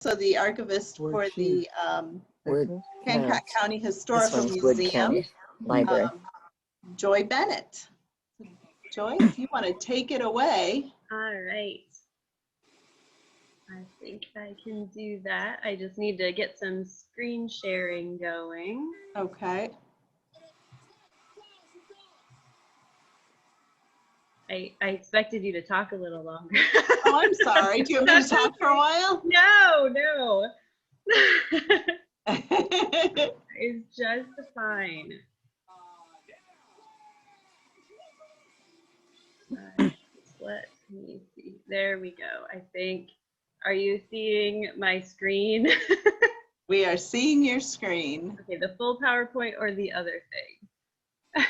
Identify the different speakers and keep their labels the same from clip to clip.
Speaker 1: So the archivist for the Hancock County Historical Museum,
Speaker 2: Library.
Speaker 1: Joy Bennett. Joy, if you want to take it away.
Speaker 3: All right. I think I can do that. I just need to get some screen sharing going.
Speaker 1: Okay.
Speaker 3: I expected you to talk a little longer.
Speaker 1: Oh, I'm sorry. Do you want me to talk for a while?
Speaker 3: No. It's just fine. Let me see. There we go. I think. Are you seeing my screen?
Speaker 1: We are seeing your screen.
Speaker 3: Okay, the full PowerPoint or the other thing?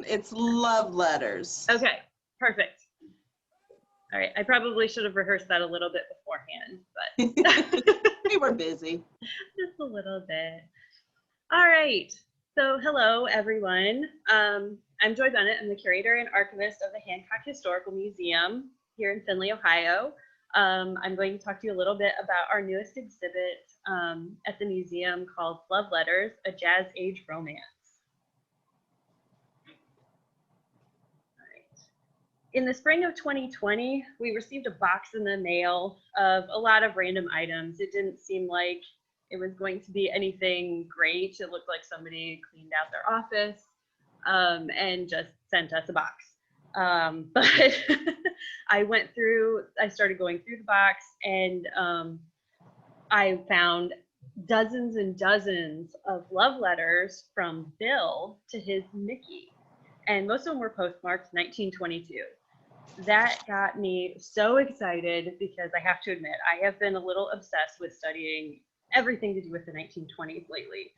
Speaker 1: It's love letters.
Speaker 3: Okay, perfect. All right, I probably should have rehearsed that a little bit beforehand, but
Speaker 1: we were busy.
Speaker 3: Just a little bit. All right, so hello everyone. I'm Joy Bennett. I'm the curator and archivist of the Hancock Historical Museum here in Finley, Ohio. I'm going to talk to you a little bit about our newest exhibit at the museum called Love Letters, a Jazz Age Romance. All right. In the spring of 2020, we received a box in the mail of a lot of random items. It didn't seem like it was going to be anything great. It looked like somebody cleaned out their office and just sent us a box. But I started going through the box, and I found dozens and dozens of love letters from Bill to his Mickey, and most of them were postmarked 1922. That got me so excited because I have to admit, I have been a little obsessed with studying everything to do with the 1920s lately.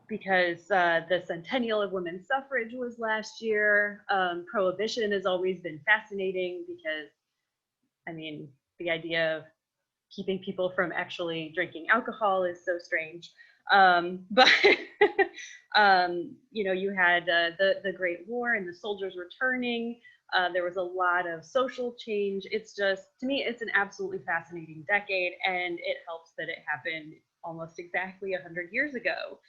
Speaker 3: Because the centennial of women's suffrage was last year. Prohibition has always been fascinating because, I mean, the idea of keeping people from actually drinking alcohol is so strange. But, you know, you had the Great War and the soldiers returning. There was a lot of social change. It's just, to me, it's an absolutely fascinating decade, and it helps that it happened almost exactly 100 years ago.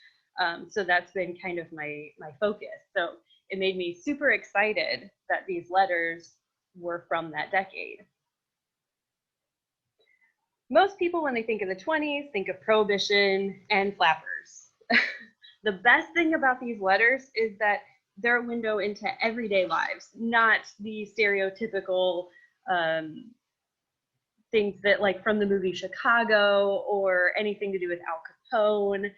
Speaker 3: So that's been kind of my focus. So it made me super excited that these letters were from that decade. Most people, when they think of the 20s, think of Prohibition and flappers. The best thing about these letters is that they're a window into everyday lives, not the stereotypical things that, like, from the movie Chicago or anything to do with Al Capone.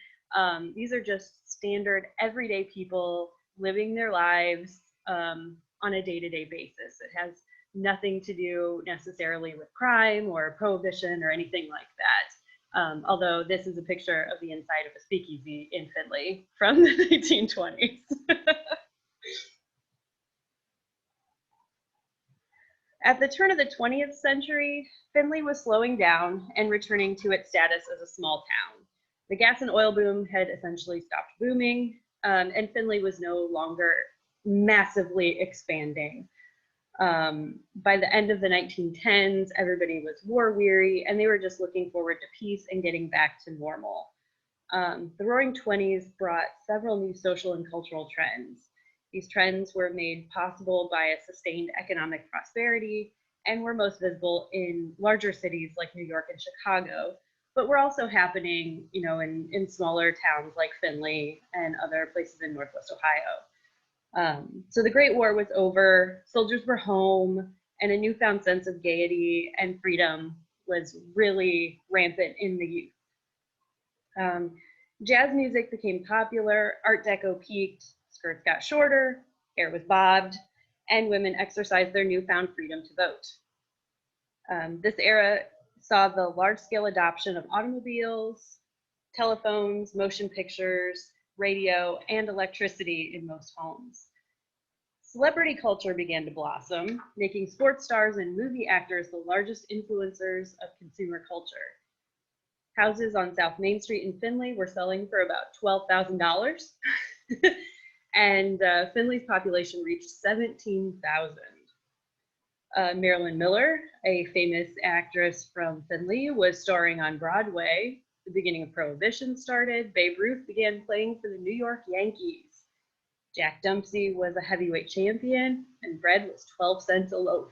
Speaker 3: These are just standard everyday people living their lives on a day-to-day basis. It has nothing to do necessarily with crime or prohibition or anything like that. Although this is a picture of the inside of a speakeasy in Finley from the 1920s. At the turn of the 20th century, Finley was slowing down and returning to its status as a small town. The gas and oil boom had essentially stopped booming, and Finley was no longer massively expanding. By the end of the 1910s, everybody was war weary, and they were just looking forward to peace and getting back to normal. The Roaring Twenties brought several new social and cultural trends. These trends were made possible by a sustained economic prosperity and were most visible in larger cities like New York and Chicago, but were also happening, you know, in smaller towns like Finley and other places in Northwest Ohio. So the Great War was over, soldiers were home, and a newfound sense of gaiety and freedom was really rampant in the youth. Jazz music became popular, Art Deco peaked, skirts got shorter, hair was bobbed, and women exercised their newfound freedom to vote. This era saw the large-scale adoption of automobiles, telephones, motion pictures, radio, and electricity in most homes. Celebrity culture began to blossom, making sports stars and movie actors the largest influencers of consumer culture. Houses on South Main Street in Finley were selling for about $12,000, and Finley's population reached 17,000. Marilyn Miller, a famous actress from Finley, was starring on Broadway. The beginning of Prohibition started. Babe Ruth began playing for the New York Yankees. Jack Dempsey was a heavyweight champion, and bread was 12 cents a loaf.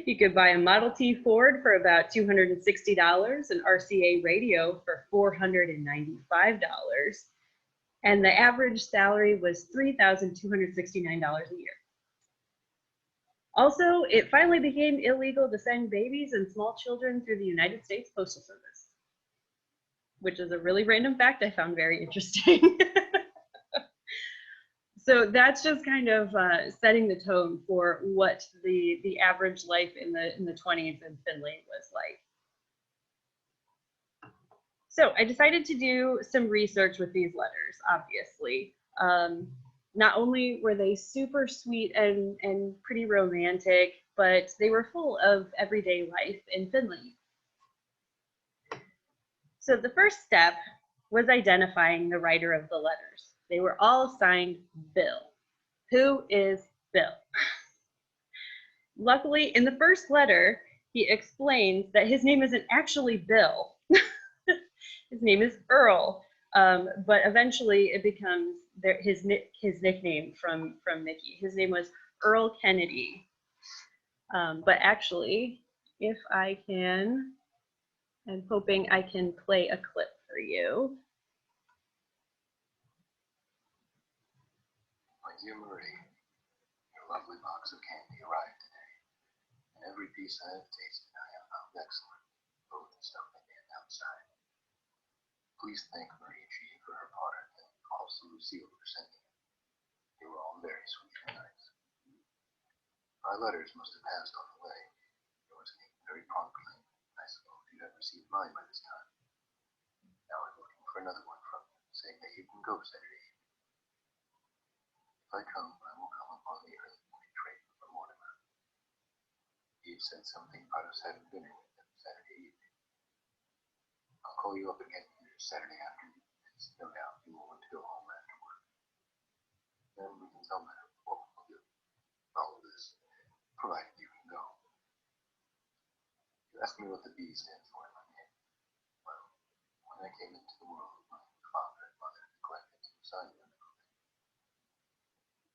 Speaker 3: You could buy a Model T Ford for about $260, an RCA radio for $495, and the average salary was $3,269 a year. Also, it finally became illegal to send babies and small children through the United States Postal Service, which is a really random fact I found very interesting. So that's just kind of setting the tone for what the average life in the 20s in Finley was like. So I decided to do some research with these letters, obviously. Not only were they super sweet and pretty romantic, but they were full of everyday life in Finley. So the first step was identifying the writer of the letters. They were all signed Bill. Who is Bill? Luckily, in the first letter, he explains that his name isn't actually Bill. His name is Earl, but eventually it becomes his nickname from Mickey. His name was Earl Kennedy. But actually, if I can, I'm hoping I can play a clip for you.
Speaker 2: My dear Marie, your lovely box of candy arrived today, and every piece I have tasted I have found excellent, both the stuff and outside. Please thank Marie G for her part, and also Lucille for sending it. They were all very sweet and nice. My letters must have passed on the way. Yours came very promptly. I suppose you have received mine by this time. Now I'm looking for another one from you, saying that you can go Saturday evening. If I come, I will come upon the early morning train for Mortimer. Eve said something about us having dinner with them Saturday evening. I'll call you up again here Saturday afternoon, as no doubt you will want to go home after work. Then we can tell them what we'll do. All of this, provided you can go. You asked me what the B stands for in my name. Well, when I came into the world, my father and mother neglected to assign me a middle name.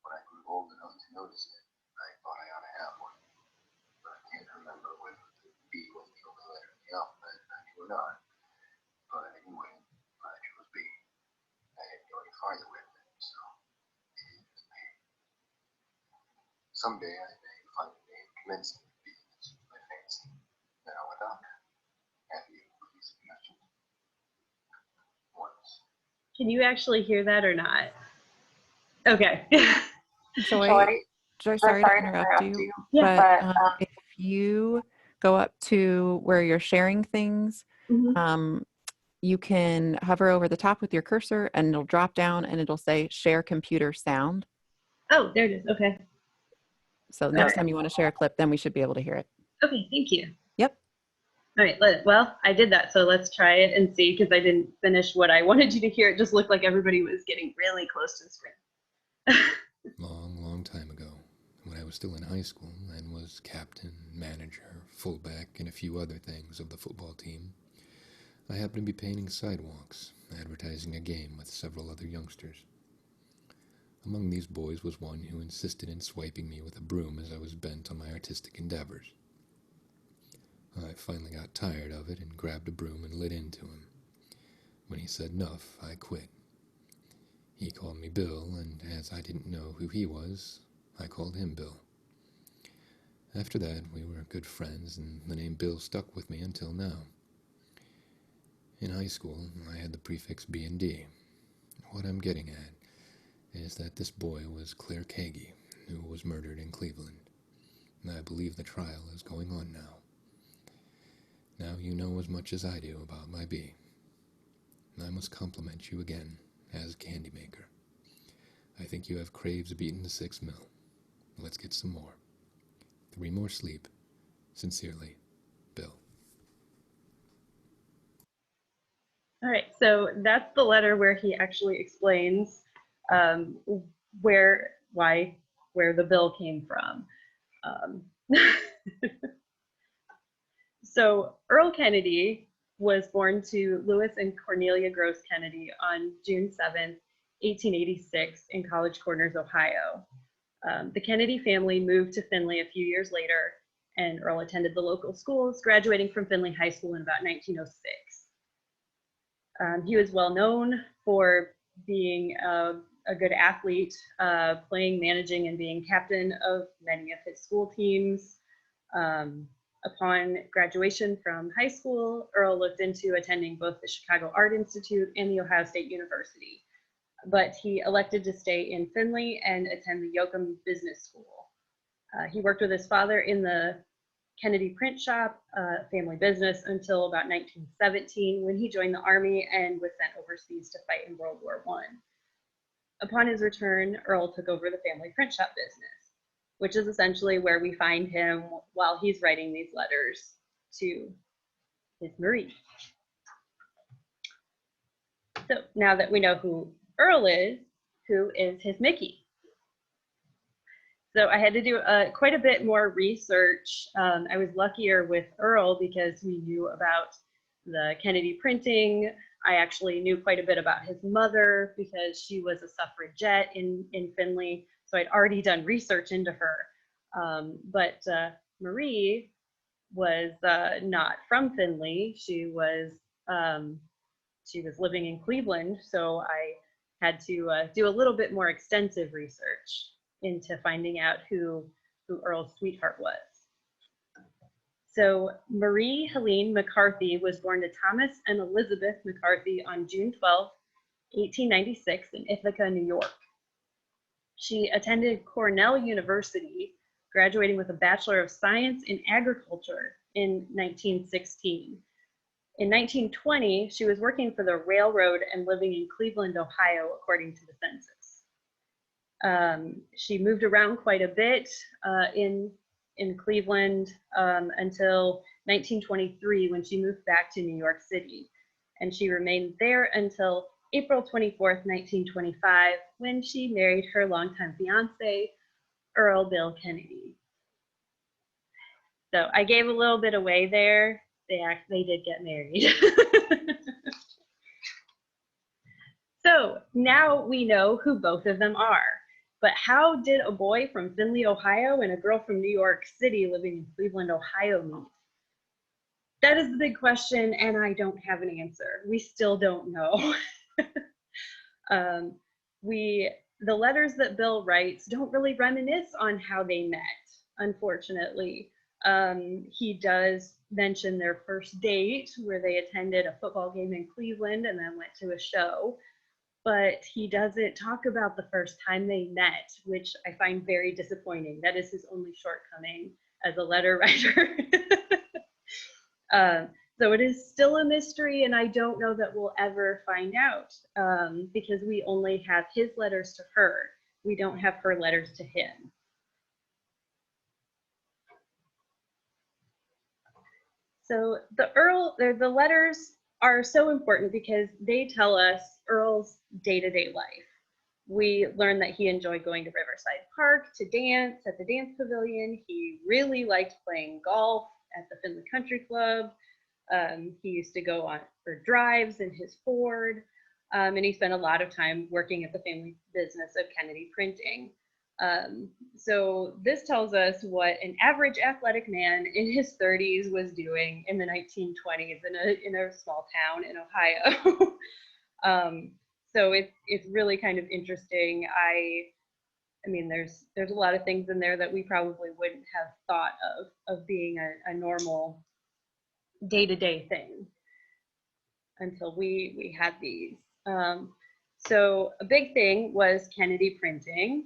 Speaker 2: When I grew old enough to notice it, I thought I ought to have one. But I can't remember whether the B was the only letter in the alphabet, I knew or not. But anyway, I chose B. I didn't go any farther with it, so it is B. Someday I may find a name commencing with B that suits my fancy. Then I'll adopt it. Have you any suggestions? Once.
Speaker 3: Can you actually hear that or not? Okay.
Speaker 4: Joy, sorry to interrupt you,
Speaker 3: Yeah.
Speaker 4: but if you go up to where you're sharing things, you can hover over the top with your cursor and it'll drop down and it'll say share computer sound.
Speaker 3: Oh, there it is. Okay.
Speaker 4: So next time you want to share a clip, then we should be able to hear it.
Speaker 3: Okay, thank you.
Speaker 4: Yep.
Speaker 3: All right, well, I did that, so let's try it and see, because I didn't finish what I wanted you to hear. It just looked like everybody was getting really close to the screen.
Speaker 5: Long time ago, when I was still in high school and was captain, manager, fullback, and a few other things of the football team, I happened to be painting sidewalks, advertising a game with several other youngsters. Among these boys was one who insisted in swiping me with a broom as I was bent on my artistic endeavors. I finally got tired of it and grabbed a broom and lit into him. When he said "nuff," I quit. He called me Bill, and as I didn't know who he was, I called him Bill. After that, we were good friends, and the name Bill stuck with me until now. In high school, I had the prefix B and D. What I'm getting at is that this boy was Claire Kagi, who was murdered in Cleveland. I believe the trial is going on now. Now you know as much as I do about my B. I must compliment you again as candy maker. I think you have craves beaten to 6 mil. Let's get some more. 3 more sleep. Sincerely, Bill.
Speaker 3: All right, so that's the letter where he actually explains where the bill came from. Um, so Earl Kennedy was born to Louis and Cornelia Gross Kennedy on June 7th, 1886 in College Corners, Ohio. The Kennedy family moved to Finley a few years later, and Earl attended the local schools, graduating from Finley High School in about 1906. He was well known for being a good athlete, playing, managing, and being captain of many of his school teams. Upon graduation from high school, Earl looked into attending both the Chicago Art Institute and the Ohio State University, but he elected to stay in Finley and attend the Yoakum Business School. He worked with his father in the Kennedy print shop, family business, until about 1917, when he joined the Army and was sent overseas to fight in World War I. Upon his return, Earl took over the family print shop business, which is essentially where we find him while he's writing these letters to his Marie. So now that we know who Earl is, who is his Mickey? So I had to do quite a bit more research. I was luckier with Earl because we knew about the Kennedy printing. I actually knew quite a bit about his mother because she was a suffragette in Finley. So I'd already done research into her. But Marie was not from Finley. She was living in Cleveland. So I had to do a little bit more extensive research into finding out who Earl's sweetheart was. So Marie Helene McCarthy was born to Thomas and Elizabeth McCarthy on June 12, 1896 in Ithaca, New York. She attended Cornell University, graduating with a Bachelor of Science in Agriculture in 1916. In 1920, she was working for the railroad and living in Cleveland, Ohio, according to the census. She moved around quite a bit in Cleveland until 1923, when she moved back to New York City. And she remained there until April 24th, 1925, when she married her longtime fiance, Earl Bill Kennedy. So I gave a little bit away there. They did get married. So now we know who both of them are. But how did a boy from Finley, Ohio, and a girl from New York City living in Cleveland, Ohio meet? That is the big question, and I don't have an answer. We still don't know. The letters that Bill writes don't really reminisce on how they met, unfortunately. He does mention their first date, where they attended a football game in Cleveland and then went to a show. But he doesn't talk about the first time they met, which I find very disappointing. That is his only shortcoming as a letter writer. So it is still a mystery, and I don't know that we'll ever find out because we only have his letters to her. We don't have her letters to him. So the letters are so important because they tell us Earl's day-to-day life. We learn that he enjoyed going to Riverside Park to dance at the dance pavilion. He really liked playing golf at the Finley Country Club. He used to go on for drives in his Ford, and he spent a lot of time working at the family business of Kennedy Printing. So this tells us what an average athletic man in his 30s was doing in the 1920s in a small town in Ohio. So it's really kind of interesting. I mean, there's a lot of things in there that we probably wouldn't have thought of being a normal day-to-day thing until we had these. So a big thing was Kennedy Printing.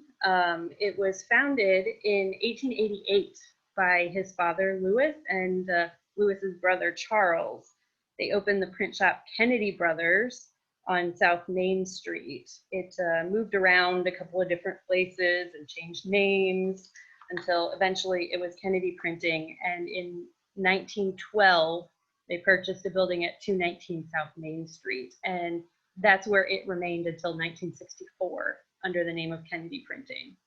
Speaker 3: It was founded in 1888 by his father, Louis, and Louis's brother, Charles. They opened the print shop Kennedy Brothers on South Main Street. It moved around a couple of different places and changed names until eventually it was Kennedy Printing. And in 1912, they purchased a building at 219 South Main Street. And that's where it remained until 1964 under the name of Kennedy Printing.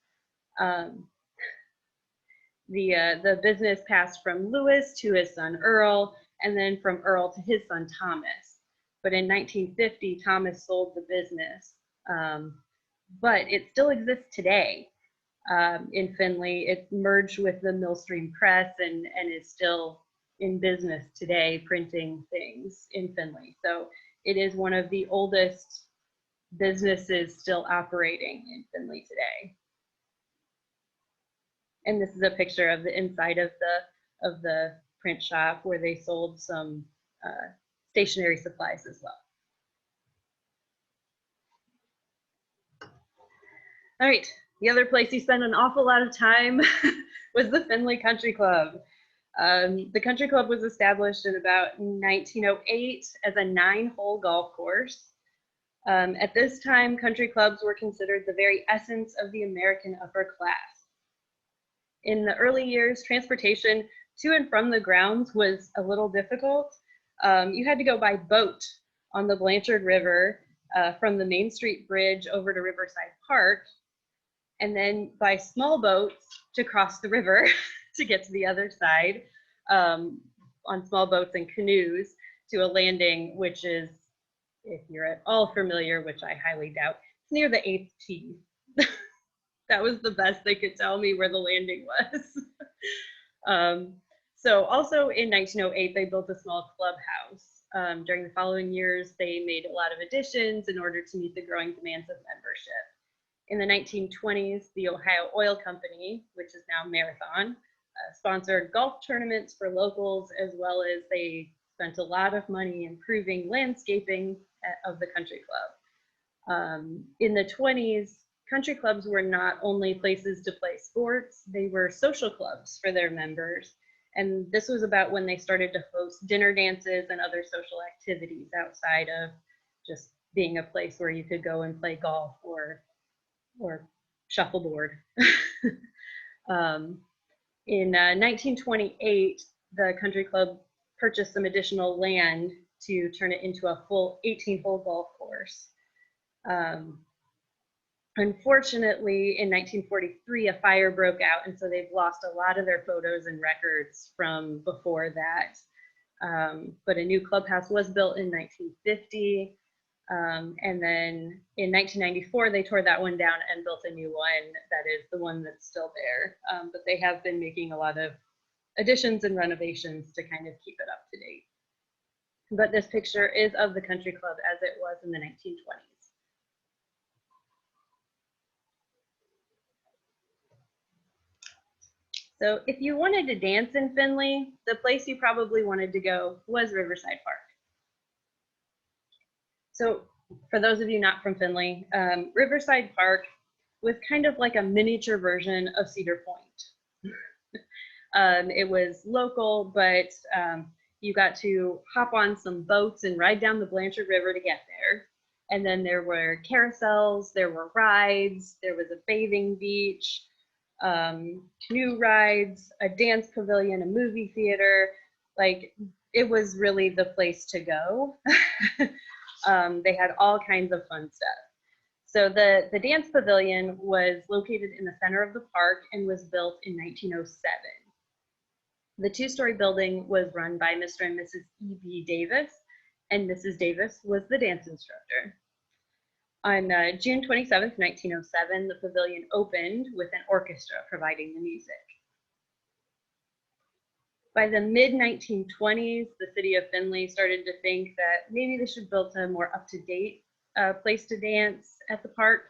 Speaker 3: The business passed from Lewis to his son Earl, and then from Earl to his son Thomas. But in 1950, Thomas sold the business, but it still exists today in Finley. It merged with the Millstream Press and is still in business today, printing things in Finley. So it is one of the oldest businesses still operating in Finley today. And this is a picture of the inside of the print shop where they sold some stationery supplies as well. All right, the other place he spent an awful lot of time was the Finley Country Club. The country club was established in about 1908 as a 9-hole golf course. At this time, country clubs were considered the very essence of the American upper class. In the early years, transportation to and from the grounds was a little difficult. You had to go by boat on the Blanchard River from the Main Street Bridge over to Riverside Park, and then by small boats to cross the river to get to the other side on small boats and canoes to a landing, which is, if you're at all familiar, which I highly doubt, it's near the 8th tee. That was the best they could tell me where the landing was. So also in 1908, they built a small clubhouse. During the following years, they made a lot of additions in order to meet the growing demands of membership. In the 1920s, the Ohio Oil Company, which is now Marathon, sponsored golf tournaments for locals, as well as they spent a lot of money improving landscaping of the country club. In the 20s, country clubs were not only places to play sports, they were social clubs for their members. And this was about when they started to host dinner dances and other social activities outside of just being a place where you could go and play golf or shuffleboard. In 1928, the country club purchased some additional land to turn it into a full 18-hole golf course. Unfortunately, in 1943, a fire broke out, and so they've lost a lot of their photos and records from before that. But a new clubhouse was built in 1950, and then in 1994, they tore that one down and built a new one that is the one that's still there. But they have been making a lot of additions and renovations to kind of keep it up to date. But this picture is of the country club as it was in the 1920s. So if you wanted to dance in Finley, the place you probably wanted to go was Riverside Park. So for those of you not from Finley, Riverside Park was kind of like a miniature version of Cedar Point. It was local, but you got to hop on some boats and ride down the Blanchard River to get there. And then there were carousels, there were rides, there was a bathing beach, canoe rides, a dance pavilion, a movie theater. Like, it was really the place to go. They had all kinds of fun stuff. So the dance pavilion was located in the center of the park and was built in 1907. The 2-story building was run by Mr. and Mrs. E.B. Davis, and Mrs. Davis was the dance instructor. On June 27th, 1907, the pavilion opened with an orchestra providing the music. By the mid-1920s, the city of Finley started to think that maybe they should build a more up-to-date place to dance at the park.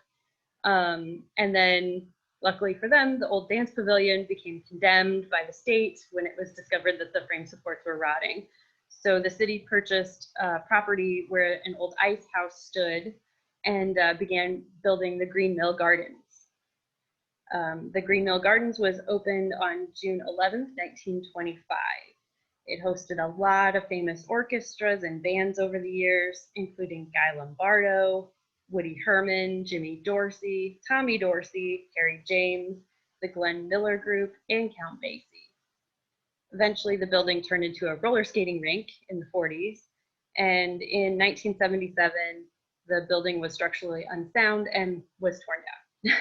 Speaker 3: And then, luckily for them, the old dance pavilion became condemned by the state when it was discovered that the frame supports were rotting. So the city purchased property where an old ice house stood and began building the Green Mill Gardens. The Green Mill Gardens was opened on June 11th, 1925. It hosted a lot of famous orchestras and bands over the years, including Guy Lombardo, Woody Herman, Jimmy Dorsey, Tommy Dorsey, Harry James, the Glenn Miller Group, and Count Basie. Eventually, the building turned into a roller skating rink in the 40s, and in 1977, the building was structurally unsound and was torn down.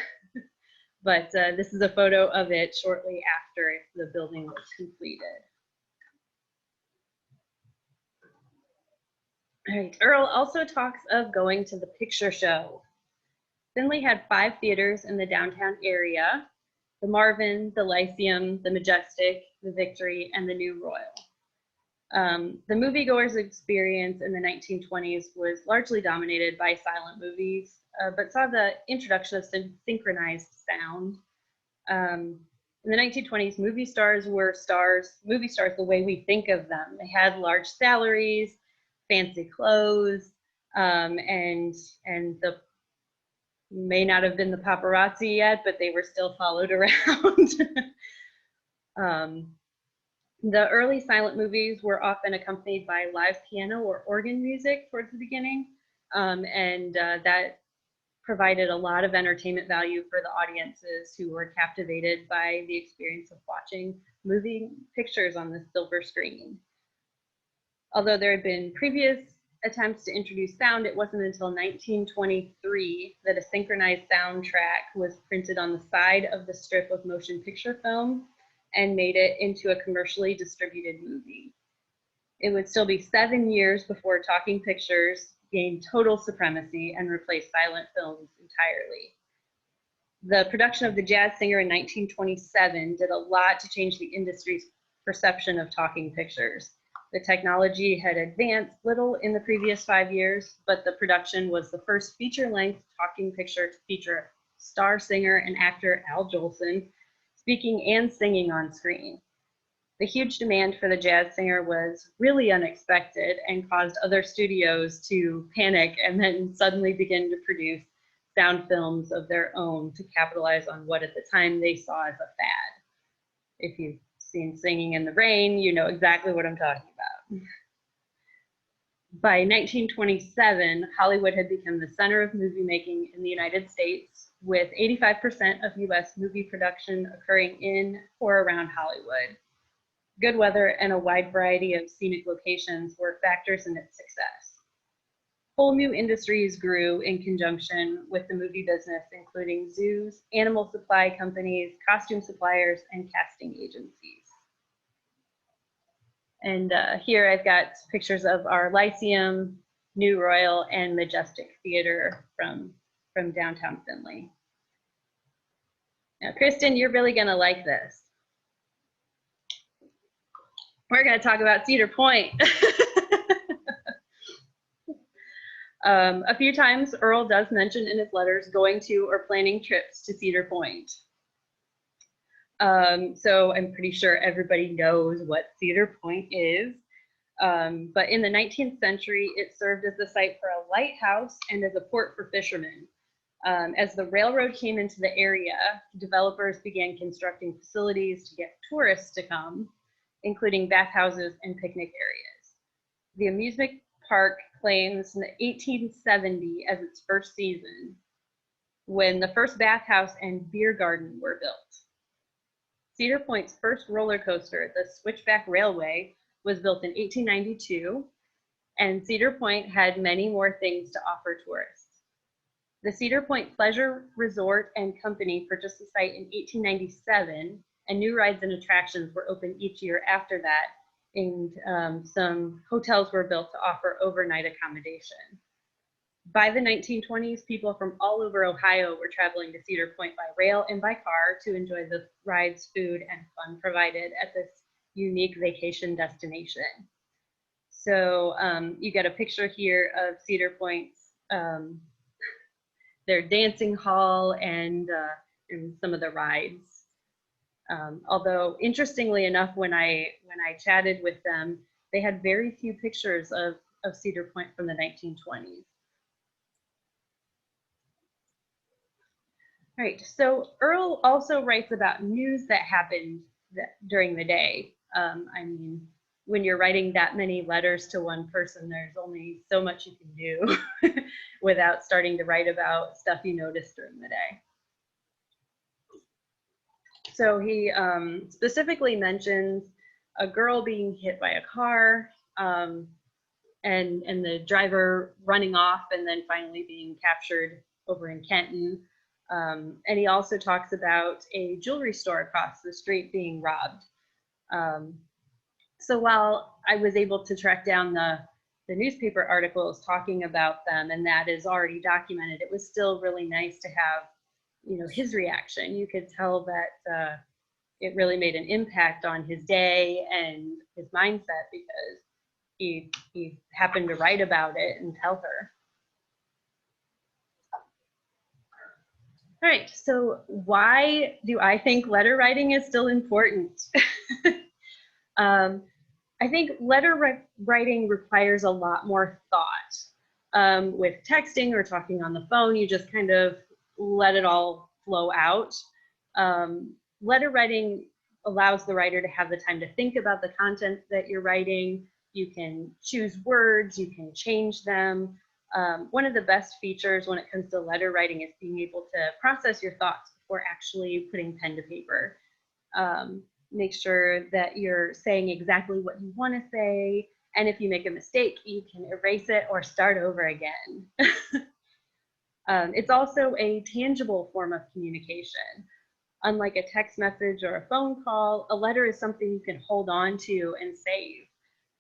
Speaker 3: But this is a photo of it shortly after the building was completed. All right, Earl also talks of going to the picture show. Finley had 5 theaters in the downtown area: the Marvin, the Lyceum, the Majestic, the Victory, and the New Royal. The moviegoers' experience in the 1920s was largely dominated by silent movies, but saw the introduction of synchronized sound. In the 1920s, movie stars were movie stars the way we think of them. They had large salaries, fancy clothes, and the may not have been the paparazzi yet, but they were still followed around. The early silent movies were often accompanied by live piano or organ music towards the beginning, and that provided a lot of entertainment value for the audiences who were captivated by the experience of watching moving pictures on the silver screen. Although there had been previous attempts to introduce sound, it wasn't until 1923 that a synchronized soundtrack was printed on the side of the strip of motion picture film and made it into a commercially distributed movie. It would still be 7 years before talking pictures gained total supremacy and replaced silent films entirely. The production of The Jazz Singer in 1927 did a lot to change the industry's perception of talking pictures. The technology had advanced little in the previous 5 years, but the production was the first feature-length talking picture to feature star singer and actor Al Jolson speaking and singing on screen. The huge demand for The Jazz Singer was really unexpected and caused other studios to panic and then suddenly begin to produce sound films of their own to capitalize on what at the time they saw as a fad. If you've seen Singing in the Rain, you know exactly what I'm talking about. By 1927, Hollywood had become the center of movie making in the United States, with 85% of US movie production occurring in or around Hollywood. Good weather and a wide variety of scenic locations were factors in its success. Whole new industries grew in conjunction with the movie business, including zoos, animal supply companies, costume suppliers, and casting agencies. And here I've got pictures of our Lyceum, New Royal, and Majestic Theater from downtown Finley. Now, Kristen, you're really gonna like this. We're gonna talk about Cedar Point. A few times, Earl does mention in his letters going to or planning trips to Cedar Point. So I'm pretty sure everybody knows what Cedar Point is. But in the 19th century, it served as the site for a lighthouse and as a port for fishermen. As the railroad came into the area, developers began constructing facilities to get tourists to come, including bathhouses and picnic areas. The amusement park claims 1870 as its first season, when the first bathhouse and beer garden were built. Cedar Point's first roller coaster, the Switchback Railway, was built in 1892, and Cedar Point had many more things to offer tourists. The Cedar Point Pleasure Resort and Company purchased the site in 1897, and new rides and attractions were opened each year after that, and some hotels were built to offer overnight accommodation. By the 1920s, people from all over Ohio were traveling to Cedar Point by rail and by car to enjoy the rides, food, and fun provided at this unique vacation destination. So you get a picture here of Cedar Point's, their dancing hall and some of the rides. Although interestingly enough, when I chatted with them, they had very few pictures of Cedar Point from the 1920s. All right, so Earl also writes about news that happened during the day. I mean, when you're writing that many letters to one person, there's only so much you can do without starting to write about stuff you noticed during the day. So he specifically mentions a girl being hit by a car and the driver running off and then finally being captured over in Kenton. And he also talks about a jewelry store across the street being robbed. So while I was able to track down the newspaper articles talking about them, and that is already documented, it was still really nice to have, you know, his reaction. You could tell that it really made an impact on his day and his mindset, because he happened to write about it and tell her. All right, so why do I think letter writing is still important? I think letter writing requires a lot more thought. With texting or talking on the phone, you just kind of let it all flow out. Letter writing allows the writer to have the time to think about the content that you're writing. You can choose words, you can change them. One of the best features when it comes to letter writing is being able to process your thoughts before actually putting pen to paper. Make sure that you're saying exactly what you want to say, and if you make a mistake, you can erase it or start over again. It's also a tangible form of communication. Unlike a text message or a phone call, a letter is something you can hold on to and save.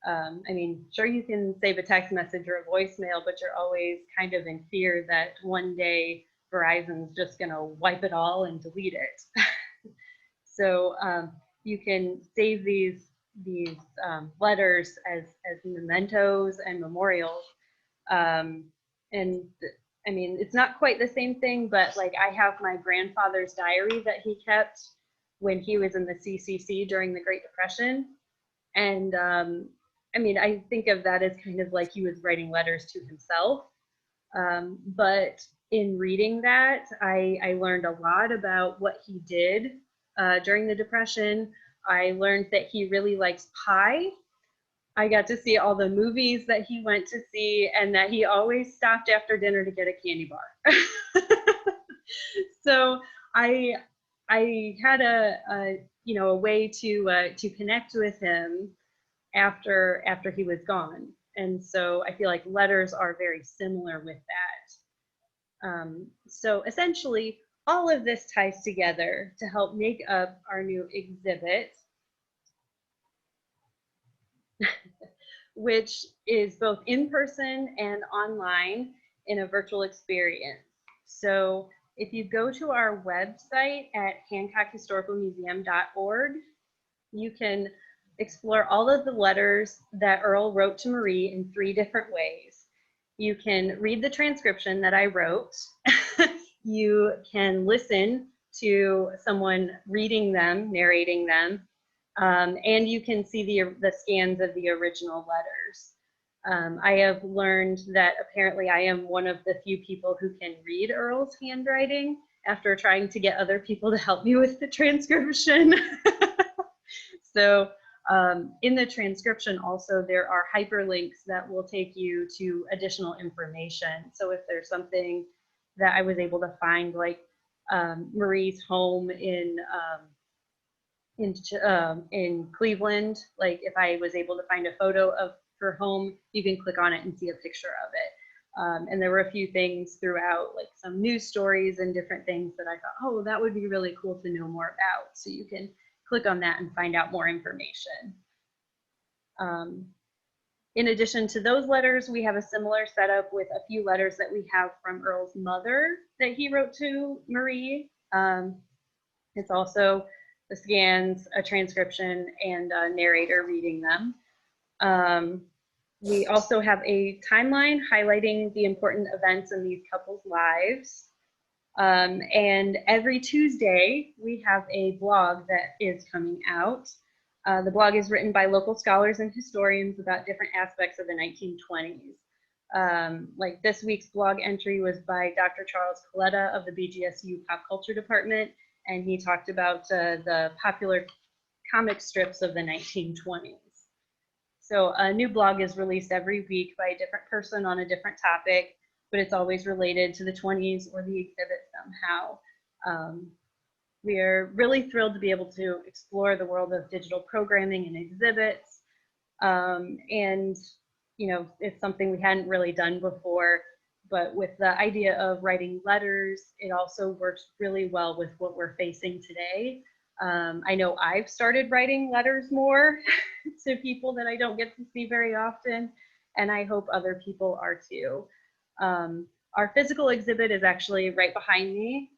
Speaker 3: I mean, sure, you can save a text message or a voicemail, but you're always kind of in fear that one day Verizon's just going to wipe it all and delete it. So you can save these letters as mementos and memorials. And I mean, it's not quite the same thing, but like I have my grandfather's diary that he kept when he was in the CCC during the Great Depression. And I mean, I think of that as kind of like he was writing letters to himself. But in reading that, I learned a lot about what he did during the Depression. I learned that he really likes pie. I got to see all the movies that he went to see, and that he always stopped after dinner to get a candy bar. So I had a way to connect with him after he was gone, and so I feel like letters are very similar with that. So essentially, all of this ties together to help make up our new exhibit, which is both in person and online in a virtual experience. So if you go to our website at hancockhistoricalmuseum.org, you can explore all of the letters that Earl wrote to Marie in 3 different ways. You can read the transcription that I wrote. You can listen to someone reading them, narrating them, and you can see the scans of the original letters. I have learned that apparently I am one of the few people who can read Earl's handwriting after trying to get other people to help me with the transcription. So in the transcription also, there are hyperlinks that will take you to additional information. So if there's something that I was able to find, like Marie's home in Cleveland, like if I was able to find a photo of her home, you can click on it and see a picture of it. And there were a few things throughout, like some news stories and different things that I thought, oh, that would be really cool to know more about. So you can click on that and find out more information. In addition to those letters, we have a similar setup with a few letters that we have from Earl's mother that he wrote to Marie. It's also the scans, a transcription, and a narrator reading them. We also have a timeline highlighting the important events in these couples' lives. And every Tuesday, we have a blog that is coming out. The blog is written by local scholars and historians about different aspects of the 1920s. Like this week's blog entry was by Dr. Charles Coletta of the BGSU Pop Culture Department, and he talked about the popular comic strips of the 1920s. So a new blog is released every week by a different person on a different topic, but it's always related to the 20s or the exhibit somehow. We are really thrilled to be able to explore the world of digital programming and exhibits. And, you know, it's something we hadn't really done before, But with the idea of writing letters, it also works really well with what we're facing today. I know I've started writing letters more to people that I don't get to see very often, and I hope other people are too. Our physical exhibit is actually right behind me.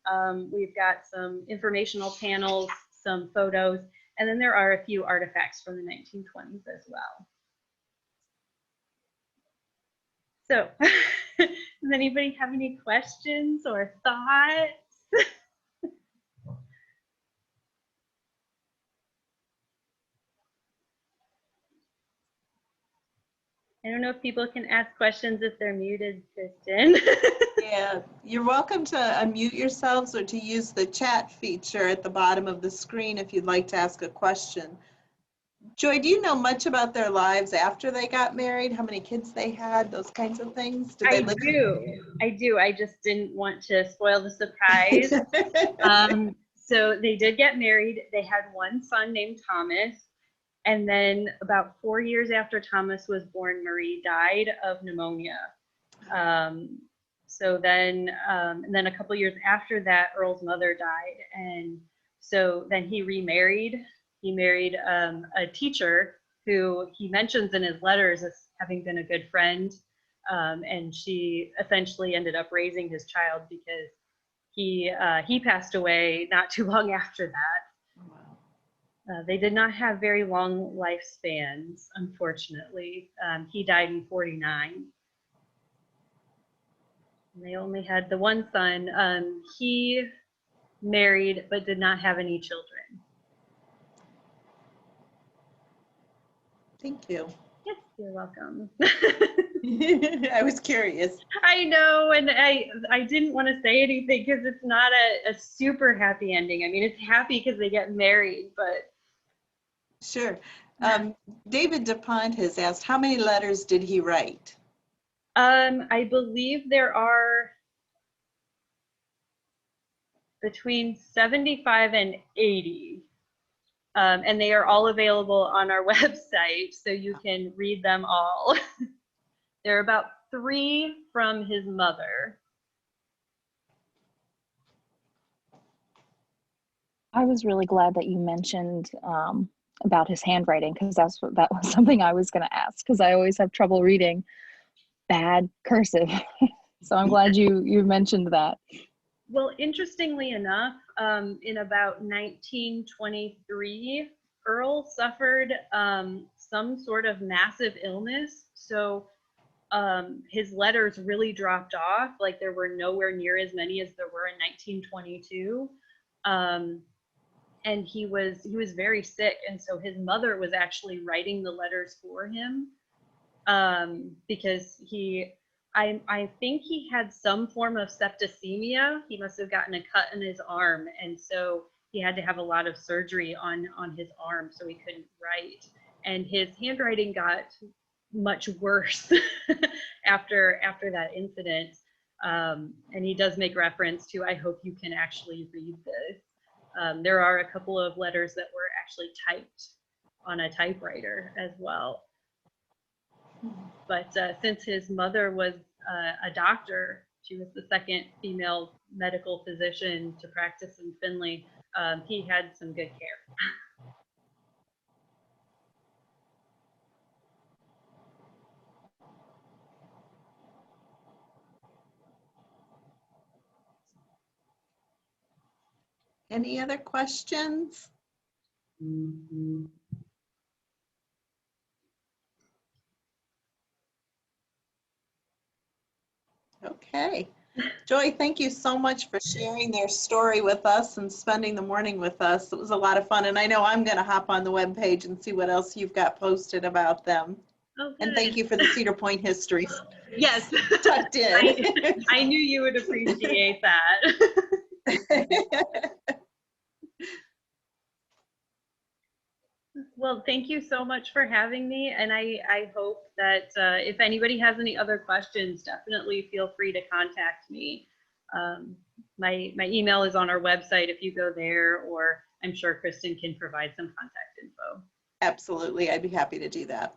Speaker 3: We've got some informational panels, some photos, and then there are a few artifacts from the 1920s as well. So, does anybody have any questions or thoughts? I don't know if people can ask questions if they're muted, Kristen.
Speaker 1: Yeah, you're welcome to unmute yourselves or to use the chat feature at the bottom of the screen if you'd like to ask a question. Joy, do you know much about their lives after they got married? How many kids they had, those kinds of things? Did they live?
Speaker 3: I do. I just didn't want to spoil the surprise. So they did get married. They had one son named Thomas. And then about 4 years after Thomas was born, Marie died of pneumonia. So then, and then a couple years after that, Earl's mother died. And so then he remarried. He married a teacher who he mentions in his letters as having been a good friend. And she essentially ended up raising his child because he passed away not too long after that. They did not have very long lifespans, unfortunately. He died in 49. And they only had the one son. He married but did not have any children.
Speaker 1: Thank you.
Speaker 3: Yes, you're welcome.
Speaker 1: I was curious.
Speaker 3: I know, and I didn't want to say anything because it's not a super happy ending. I mean, it's happy because they get married, but.
Speaker 1: Sure. David DuPont has asked, how many letters did he write?
Speaker 3: I believe there are between 75 and 80. And they are all available on our website, so you can read them all. There are about 3 from his mother.
Speaker 6: I was really glad that you mentioned about his handwriting, because that was something I was going to ask, because I always have trouble reading bad cursive. So I'm glad you mentioned that.
Speaker 3: Well, interestingly enough, in about 1923, Earl suffered some sort of massive illness. So his letters really dropped off. Like there were nowhere near as many as there were in 1922. And he was very sick. And so his mother was actually writing the letters for him because I think he had some form of septicemia. He must have gotten a cut in his arm. And so he had to have a lot of surgery on his arm so he couldn't write. And his handwriting got much worse after that incident. And he does make reference to, I hope you can actually read this. There are a couple of letters that were actually typed on a typewriter as well. But since his mother was a doctor, she was the second female medical physician to practice in Finley, he had some good care.
Speaker 1: Any other questions? Okay. Joy, thank you so much for sharing their story with us and spending the morning with us. It was a lot of fun, and I know I'm going to hop on the webpage and see what else you've got posted about them.
Speaker 3: Oh,
Speaker 1: and thank you for the Cedar Point history.
Speaker 3: Yes.
Speaker 1: Tucked in.
Speaker 3: I knew you would appreciate that. Well, thank you so much for having me. And I hope that if anybody has any other questions, definitely feel free to contact me. My email is on our website if you go there, or I'm sure Kristen can provide some contact info.
Speaker 1: Absolutely. I'd be happy to do that.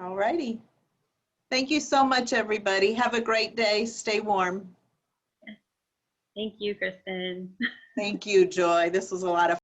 Speaker 1: All righty. Thank you so much, everybody. Have a great day. Stay warm.
Speaker 3: Thank you, Kristen.
Speaker 1: Thank you, Joy. This was a lot of